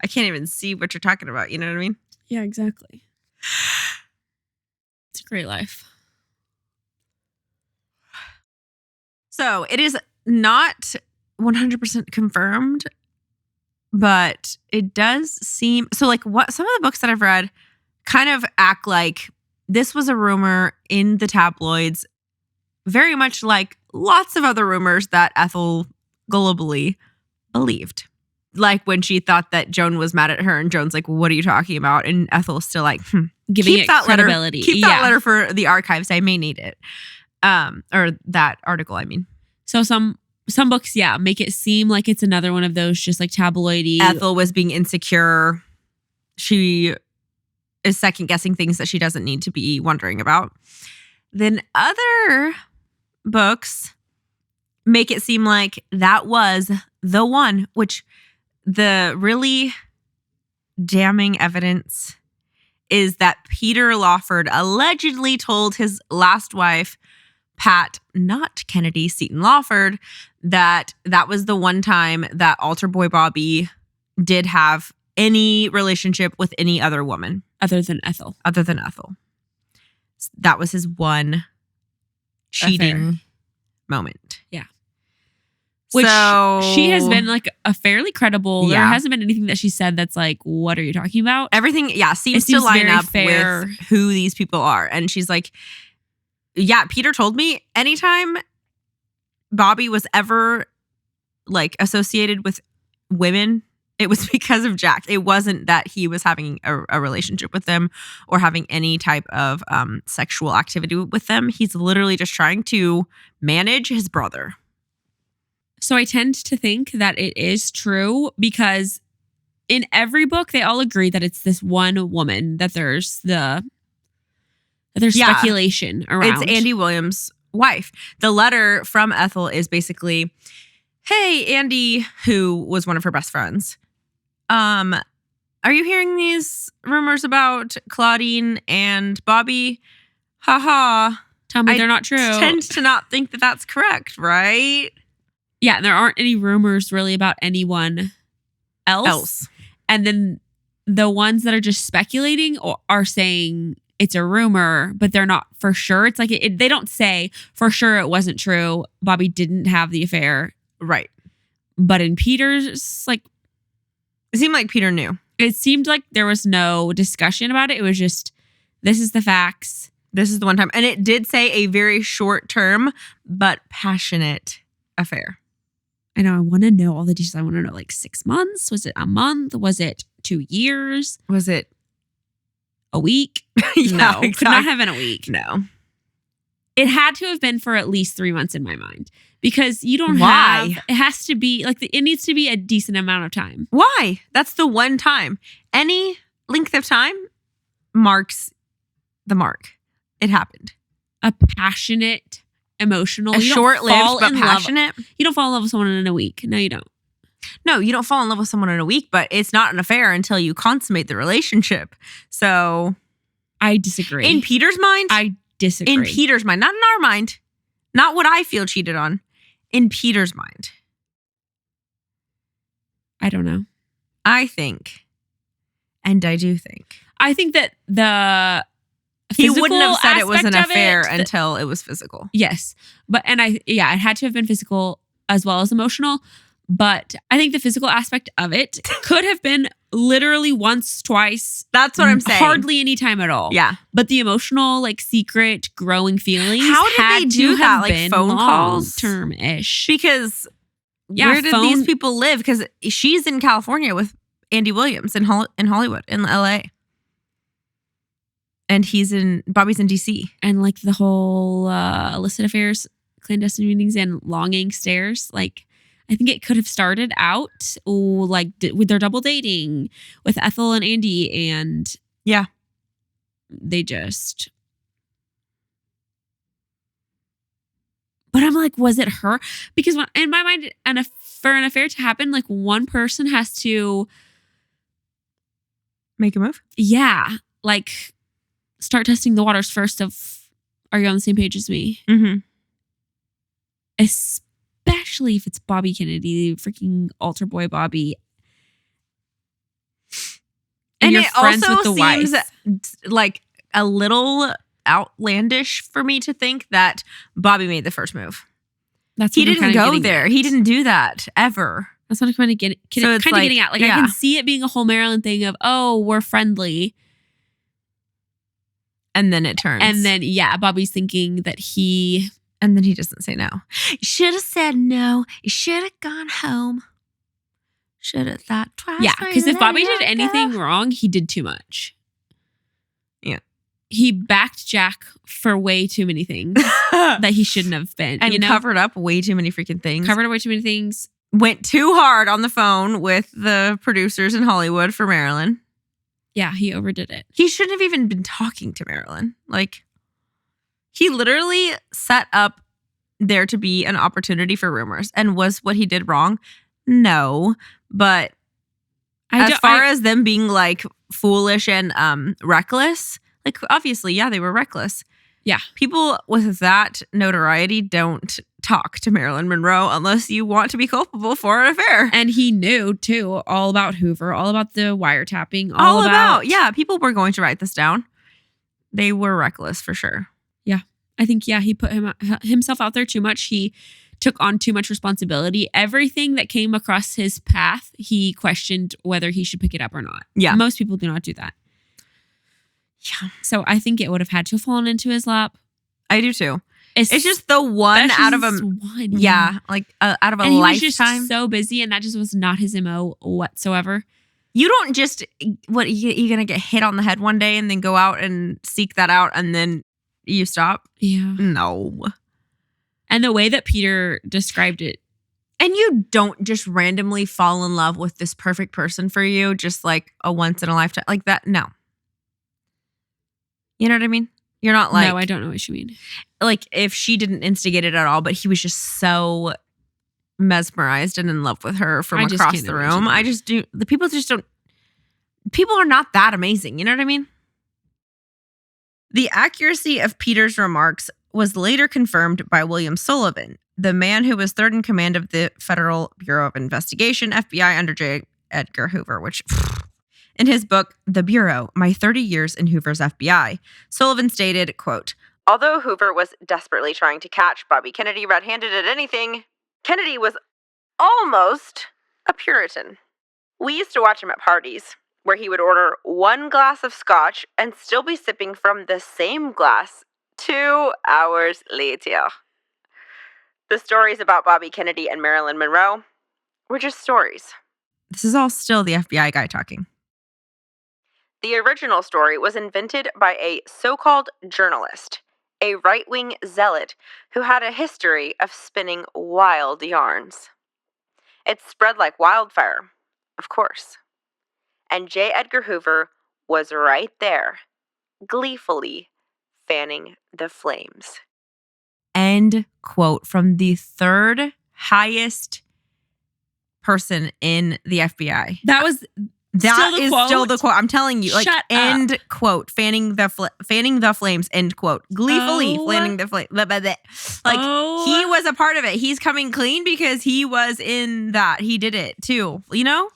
I can't even see what you're talking about. You know what I mean? Yeah, exactly. It's a great life. So it is not 100% confirmed, but it does seem so. Like what some of the books that I've read kind of act like this was a rumor in the tabloids, very much like lots of other rumors that Ethel gullibly believed. Like when she thought that Joan was mad at her, and Joan's like, "What are you talking about?" And Ethel's still like, Giving keep it that credibility. Letter, keep that letter for the archives. I may need it. Or that article, I mean. So some books, yeah, make it seem like it's another one of those just like tabloidy. Ethel was being insecure. She is second guessing things that she doesn't need to be wondering about. Then other books make it seem like that was the one, which the really damning evidence is that Peter Lawford allegedly told his last wife, Pat, not Kennedy, Seton Lawford, that was the one time that altar boy Bobby did have any relationship with any other woman. Other than Ethel. That was his one cheating moment. Yeah. Which she has been like a fairly credible. Yeah. There hasn't been anything that she said that's like, what are you talking about? Everything, seems to line up with who these people are. And she's like, yeah, Peter told me anytime Bobby was ever like associated with women, it was because of Jack. It wasn't that he was having a relationship with them or having any type of sexual activity with them. He's literally just trying to manage his brother. So I tend to think that it is true because in every book, they all agree that it's this one woman that there's speculation around. It's Andy Williams' wife. The letter from Ethel is basically, hey, Andy, who was one of her best friends. Are you hearing these rumors about Claudine and Bobby? Haha. Tell me they're not true. I tend to not think that that's correct, right? Yeah, and there aren't any rumors really about anyone else. And then the ones that are just speculating are saying it's a rumor, but they're not for sure. It's like they don't say for sure it wasn't true. Bobby didn't have the affair. Right. But in Peter's, like, it seemed like Peter knew. It seemed like there was no discussion about it. It was just, this is the facts. This is the one time. And it did say a very short term, but passionate affair. I know. I want to know all the details. I want to know, like, 6 months. Was it a month? Was it 2 years? Was it a week? Yeah, no, exactly. Could not have been a week. No. It had to have been for at least 3 months in my mind because you don't Why? have, it has to be like, it needs to be a decent amount of time. Why? That's the one time. Any length of time marks the mark. It happened. A passionate, emotional, short-lived but passionate. You don't fall in love with someone in a week. No, you don't. No, you don't fall in love with someone in a week, but it's not an affair until you consummate the relationship. So I disagree. In Peter's mind, I disagree. In Peter's mind, not in our mind. Not what I feel cheated on. In Peter's mind. I don't know. I think, and I do think. I think that the he wouldn't have said it was an affair until it was physical. Yes. It had to have been physical as well as emotional. But I think the physical aspect of it could have been literally once, twice. That's what I'm saying. Hardly any time at all. Yeah. But the emotional, like, secret growing feelings. How did they do that? Like phone calls? Term-ish. Because where did these people live? Because she's in California with Andy Williams in Hollywood, in LA. And Bobby's in DC. And like the whole illicit affairs, clandestine meetings, and longing stares. Like, I think it could have started out with their double dating with Ethel and Andy. And yeah, they just. But I'm like, was it her? Because in my mind, for an affair to happen, like, one person has to make a move. Yeah. Like, start testing the waters first of are you on the same page as me? Mm-hmm. Especially if it's Bobby Kennedy, freaking altar boy Bobby. And you're it friends also with the seems wife. like a little outlandish for me to think that Bobby made the first move. That's He what I'm didn't kinda go getting there. at. He didn't do that ever. That's what I'm kind of So it's getting at. Like, I yeah. can see it being a whole Marilyn thing of, oh, we're friendly. And then it turns. And then, yeah, Bobby's thinking that he... And then he doesn't say no. You should have said no. You should have gone home. Should have thought twice. Yeah, because if Bobby did go. anything wrong, he did too much. Yeah. He backed Jack for way too many things that he shouldn't have been. And covered up way too many freaking things. Covered up way too many things. Went too hard on the phone with the producers in Hollywood for Marilyn. Yeah, he overdid it. He shouldn't have even been talking to Marilyn. Like, he literally set up there to be an opportunity for rumors. And was what he did wrong? No. But as far as them being like foolish and reckless, like obviously, yeah, they were reckless. Yeah. People with that notoriety don't talk to Marilyn Monroe unless you want to be culpable for an affair. And he knew too, all about Hoover, all about the wiretapping, all about, yeah, people were going to write this down. They were reckless for sure. Yeah. I think, yeah, he put himself out there too much. He took on too much responsibility. Everything that came across his path, he questioned whether he should pick it up or not. Yeah. Most people do not do that. Yeah. So I think it would have had to have fallen into his lap. I do too. It's just the one out of a one. Yeah, like out of a and he lifetime. was just so busy, and that just was not his MO whatsoever. You don't just you're gonna get hit on the head one day and then go out and seek that out and then you stop. Yeah. No. And the way that Peter described it. And you don't just randomly fall in love with this perfect person for you, just like a once in a lifetime like that. No. You know what I mean? You're not like... No, I don't know what you mean. Like if she didn't instigate it at all, but he was just so mesmerized and in love with her from across the room. I just do... The people just don't... People are not that amazing. You know what I mean? The accuracy of Peter's remarks was later confirmed by William Sullivan, the man who was third in command of the Federal Bureau of Investigation, FBI, under J. Edgar Hoover, which... In his book, The Bureau, My 30 Years in Hoover's FBI, Sullivan stated, quote, although Hoover was desperately trying to catch Bobby Kennedy red-handed at anything, Kennedy was almost a Puritan. We used to watch him at parties, where he would order one glass of scotch and still be sipping from the same glass 2 hours later. The stories about Bobby Kennedy and Marilyn Monroe were just stories. This is all still the FBI guy talking. The original story was invented by a so-called journalist, a right-wing zealot who had a history of spinning wild yarns. It spread like wildfire, of course. And J. Edgar Hoover was right there, gleefully fanning the flames. End quote from the third highest person in the FBI. That is still the quote. I'm telling you, like Shut end up. Quote. Fanning the flames. End quote. Gleefully fanning the flames. Like he was a part of it. He's coming clean because he was in that. He did it too. You know,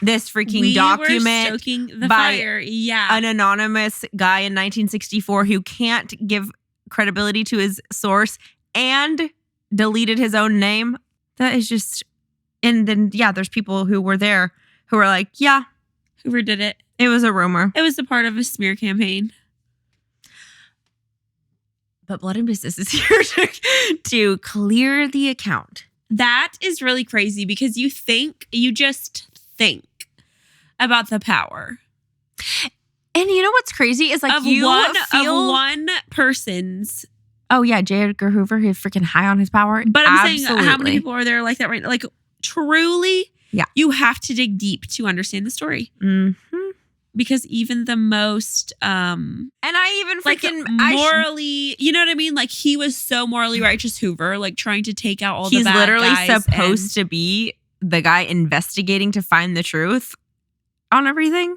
this freaking document were stoking the by fire. Yeah, an anonymous guy in 1964 who can't give credibility to his source and deleted his own name. That is just. And then there's people who were there. Who were like, yeah. Hoover did it. It was a rumor. It was a part of a smear campaign. But Blood and Business is here to clear the account. That is really crazy because you just think about the power. And you know what's crazy is like of one person's. Oh yeah, J. Edgar Hoover, he's freaking high on his power. But I'm saying how many people are there like that right now? Like truly. Yeah. You have to dig deep to understand the story. Mm-hmm. Because even the most and I even freaking morally, you know what I mean? Like he was so morally righteous, Hoover, like trying to take out all the bad guys. He's literally supposed to be the guy investigating to find the truth on everything.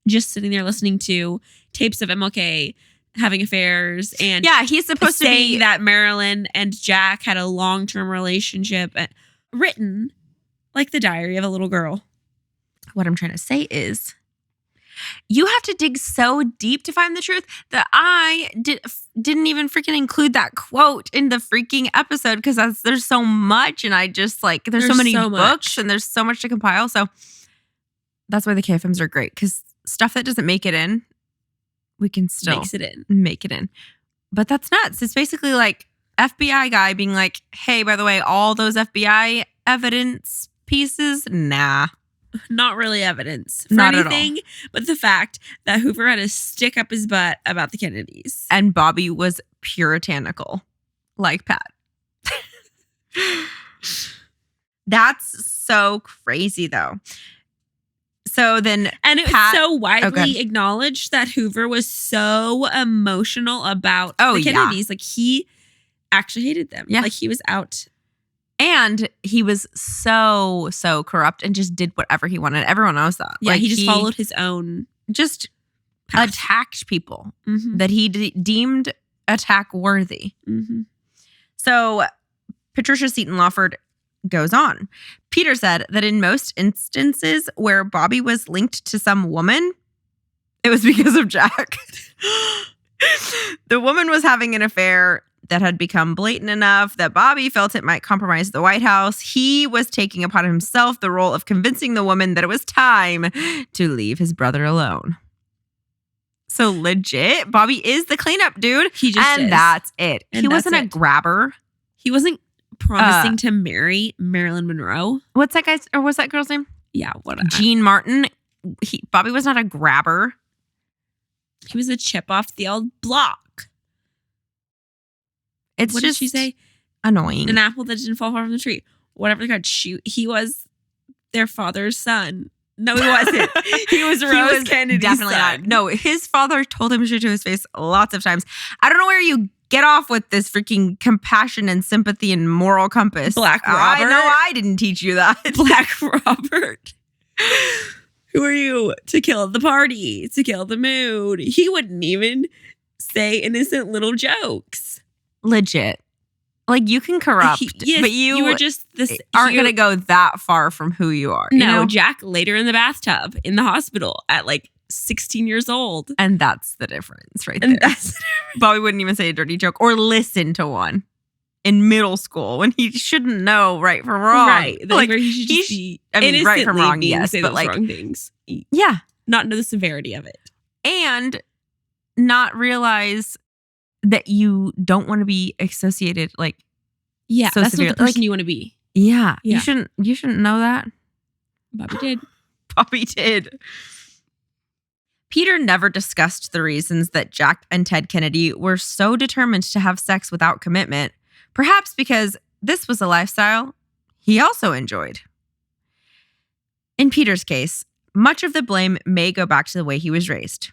Just sitting there listening to tapes of MLK having affairs and Yeah, he's supposed to saying be that Marilyn and Jack had a long-term relationship, written like the diary of a little girl. What I'm trying to say is you have to dig so deep to find the truth that I didn't even freaking include that quote in the freaking episode because there's so much and I just like there's so many books and there's so much to compile. So that's why the KFMs are great because stuff that doesn't make it in, we can still make it in. But that's nuts. It's basically like FBI guy being like, hey, by the way, all those FBI evidence pieces, nah. Not really evidence for Not anything, at all. but the fact that Hoover had a stick up his butt about the Kennedys. And Bobby was puritanical, like Pat. That's so crazy, though. So then, and it was so widely okay. acknowledged that Hoover was so emotional about the Kennedys. Yeah. Like he actually hated them. Yeah. Like he was out. And he was so corrupt and just did whatever he wanted. Everyone knows that. Yeah, like he just followed his own just path. Attacked people that he deemed attack worthy. So Patricia Seton Lawford goes on. Peter said that in most instances where Bobby was linked to some woman, it was because of Jack. The woman was having an affair that had become blatant enough that Bobby felt it might compromise the White House. He was taking upon himself the role of convincing the woman that it was time to leave his brother alone. So legit, Bobby is the cleanup dude. He just is. That's it. And he wasn't a grabber. He wasn't promising to marry Marilyn Monroe. What's that guy's, or what's that girl's name? Yeah, what? Jean Martin. Bobby was not a grabber. He was a chip off the old block. It's what just did she say? Annoying. An apple that didn't fall far from the tree. Whatever they got. Shoot. He was their father's son. No, he wasn't. He was Rose Kennedy's definitely son. Not. No, his father told him shit to his face lots of times. I don't know where you get off with this freaking compassion and sympathy and moral compass. Black Robert. I know I didn't teach you that. Black Robert. Who are you? To kill the party, to kill the mood. He wouldn't even say innocent little jokes. Legit. Like you can corrupt, yes, but you were just this aren't going to go that far from who you are. No, you know? Jack later in the bathtub in the hospital at like 16 years old. And that's the difference right there. Bobby wouldn't even say a dirty joke or listen to one in middle school when he shouldn't know right from wrong. Right. Like where he should just be right from wrong, yes. But like wrong things. Yeah. Not know the severity of it. And not realize that you don't want to be associated like yeah, so that's severe. not the person you want to be. Yeah. You shouldn't know that. Bobby did. Bobby did. Peter never discussed the reasons that Jack and Ted Kennedy were so determined to have sex without commitment, perhaps because this was a lifestyle he also enjoyed. In Peter's case, much of the blame may go back to the way he was raised.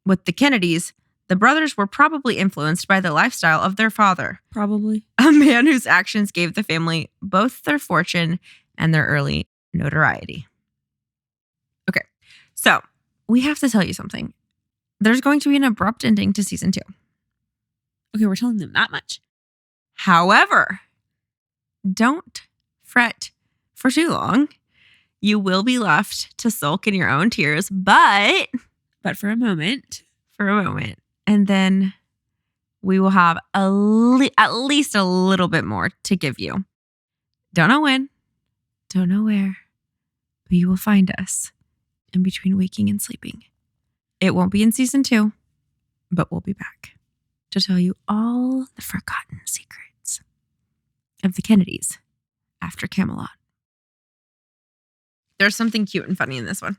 With the Kennedys, the brothers were probably influenced by the lifestyle of their father. Probably. A man whose actions gave the family both their fortune and their early notoriety. Okay, so we have to tell you something. There's going to be an abrupt ending to season 2. Okay, we're telling them that much. However, don't fret for too long. You will be left to sulk in your own tears, but for a moment. And then we will have at least a little bit more to give you. Don't know when, don't know where, but you will find us in between waking and sleeping. It won't be in season 2, but we'll be back to tell you all the forgotten secrets of the Kennedys after Camelot. There's something cute and funny in this one.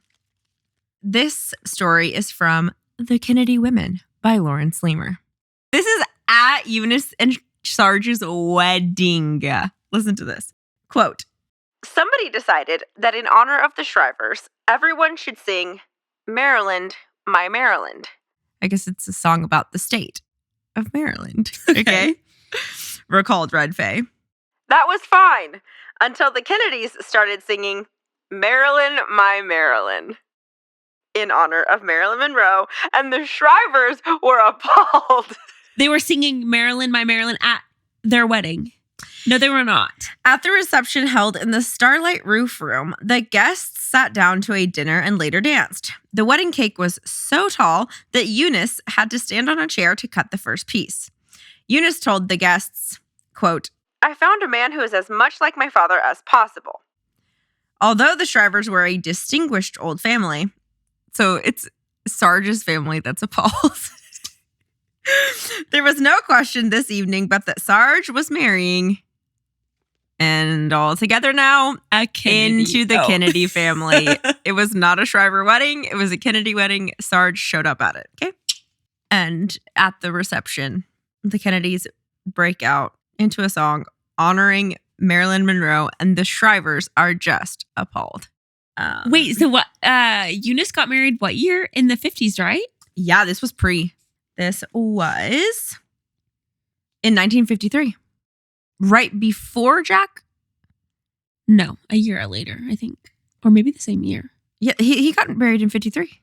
This story is from The Kennedy Women by Lawrence Leamer. This is at Eunice and Sarge's wedding. Listen to this. Quote, somebody decided that in honor of the Shrivers, everyone should sing Maryland, My Maryland. I guess it's a song about the state of Maryland. Okay. Recalled Red Faye. That was fine until the Kennedys started singing Maryland, My Maryland. in honor of Marilyn Monroe, and the Shrivers were appalled. They were singing Marilyn, My Marilyn at their wedding. No, they were not. At the reception held in the Starlight Roof Room, the guests sat down to a dinner and later danced. The wedding cake was so tall that Eunice had to stand on a chair to cut the first piece. Eunice told the guests, quote, "I found a man who is as much like my father as possible." Although the Shrivers were a distinguished old family, so it's Sarge's family that's appalled. There was no question this evening but that Sarge was marrying, and all together now, into the Kennedy family. It was not a Shriver wedding. It was a Kennedy wedding. Sarge showed up at it. Okay. And at the reception, the Kennedys break out into a song honoring Marilyn Monroe, and the Shrivers are just appalled. Wait, so what? Eunice got married what year? In the 50s, right? Yeah, this was This was in 1953. Right before Jack? No, a year later, I think. Or maybe the same year. Yeah, he got married in 53.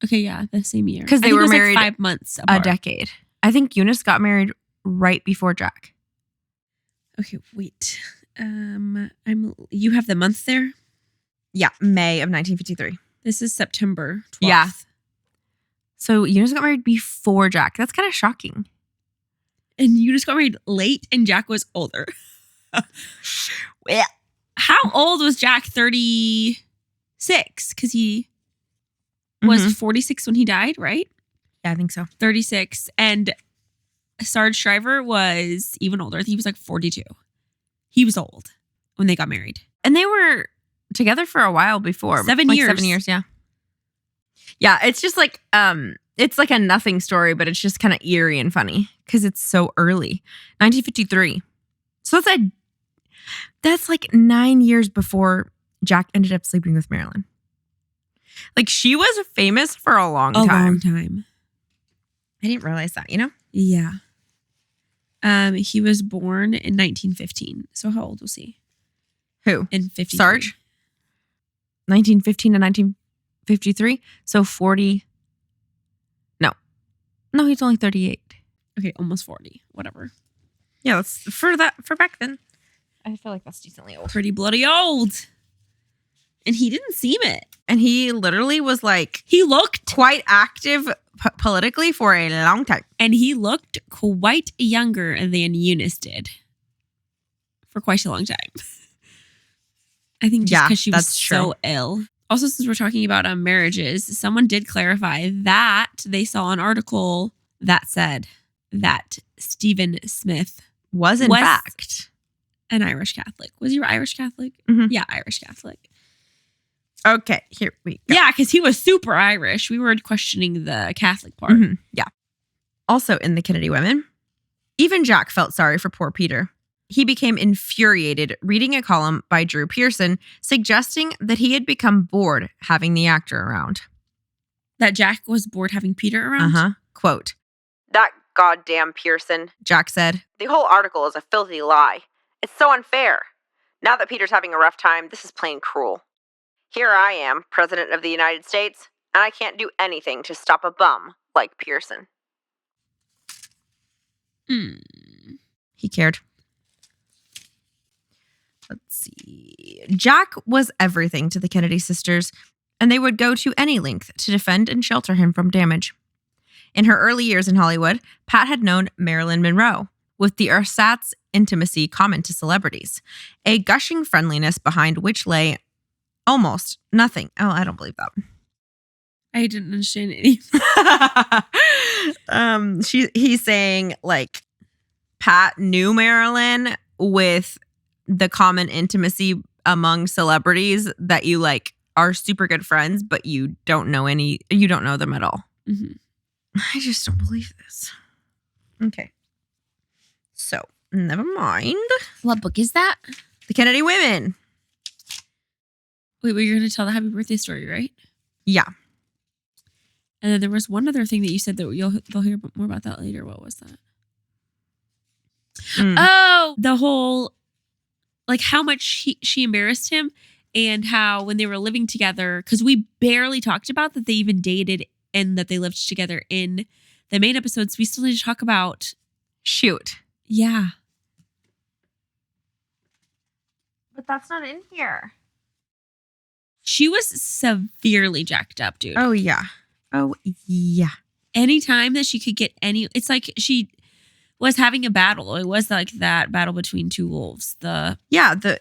Okay, yeah, the same year. Because they were married like 5 months apart. A decade. I think Eunice got married right before Jack. Okay, wait. You have the month there? Yeah, May of 1953. This is September 12th. Yeah. So Eunice got married before Jack. That's kind of shocking. And Eunice got married late and Jack was older. Yeah. How old was Jack? 36? Because he was 46 when he died, right? Yeah, I think so. 36. And Sarge Shriver was even older. He was like 42. He was old when they got married. And they were together for a while before. 7 years. 7 years, yeah. Yeah, it's just like it's like a nothing story, but it's just kind of eerie and funny because it's so early. 1953. So that's like 9 years before Jack ended up sleeping with Marilyn. Like she was famous for a long time. A long time. I didn't realize that, you know? Yeah. He was born in 1915. So how old was he? Who? In 53. Sarge? 1915 to 1953. So 40. No, he's only 38. Okay, almost 40. Whatever. Yeah, that's for back then. I feel like that's decently old. Pretty bloody old. And he didn't seem it. And he literally was like, he looked quite active politically for a long time. And he looked quite younger than Eunice did for quite a long time. I think just because she was so ill. Also, since we're talking about marriages, someone did clarify that they saw an article that said that Stephen Smith was in fact an Irish Catholic. Was he Irish Catholic? Mm-hmm. Yeah, Irish Catholic. Okay, here we go. Yeah, because he was super Irish. We were questioning the Catholic part. Mm-hmm. Yeah. Also in the Kennedy women, even Jack felt sorry for poor Peter. He became infuriated reading a column by Drew Pearson suggesting that he had become bored having the actor around. That Jack was bored having Peter around? Uh-huh. Quote, "That goddamn Pearson," Jack said. "The whole article is a filthy lie. It's so unfair. Now that Peter's having a rough time, this is plain cruel. Here I am, President of the United States, and I can't do anything to stop a bum like Pearson." He cared. Let's see. Jack was everything to the Kennedy sisters, and they would go to any length to defend and shelter him from damage. In her early years in Hollywood, Pat had known Marilyn Monroe, with the ersatz intimacy common to celebrities, a gushing friendliness behind which lay almost nothing. Oh, I don't believe that. I didn't understand anything. He's saying like Pat knew Marilyn with the common intimacy among celebrities that you like are super good friends, but you don't know them at all. Mm-hmm. I just don't believe this. Okay. So, never mind. What book is that? The Kennedy Women. Wait, but you're going to tell the happy birthday story, right? Yeah. And then there was one other thing that you said that they'll hear more about that later. What was that? Oh, the whole, like how much she embarrassed him and how when they were living together, because we barely talked about that they even dated and that they lived together in the main episodes. We still need to talk about. Shoot. Yeah. But that's not in here. She was severely jacked up, dude. Oh, yeah. Oh, yeah. Anytime that she could get it's like she was having a battle. It was like that battle between two wolves.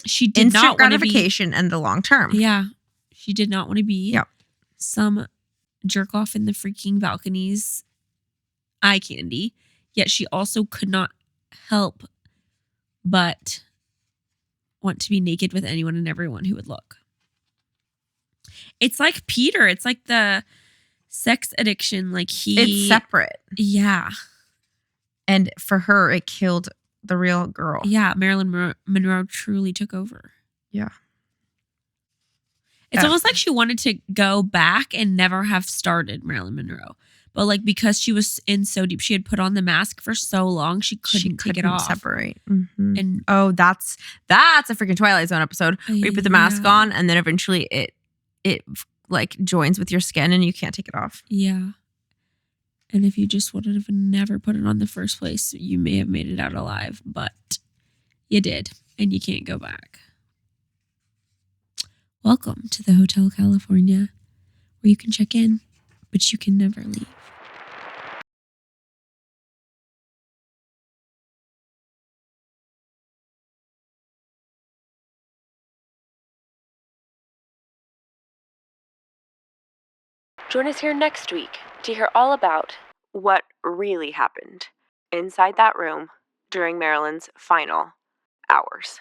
She did instant not want to be gratification and the long term. Yeah. She did not want to be Yep. some jerk off in the freaking balconies eye candy. Yet she also could not help but want to be naked with anyone and everyone who would look. It's like Peter. It's like the sex addiction. Like It's separate. Yeah. And for her, it killed the real girl. Yeah. Marilyn Monroe truly took over. Yeah. It's almost like she wanted to go back and never have started Marilyn Monroe. But like because she was in so deep, she had put on the mask for so long, she couldn't take it off. Separate. Mm-hmm. And that's a freaking Twilight Zone episode where you put the mask on and then eventually it like joins with your skin and you can't take it off. Yeah. And if you just would have never put it on in the first place, you may have made it out alive, but you did, and you can't go back. Welcome to the Hotel California, where you can check in, but you can never leave. Join us here next week to hear all about what really happened inside that room during Marilyn's final hours.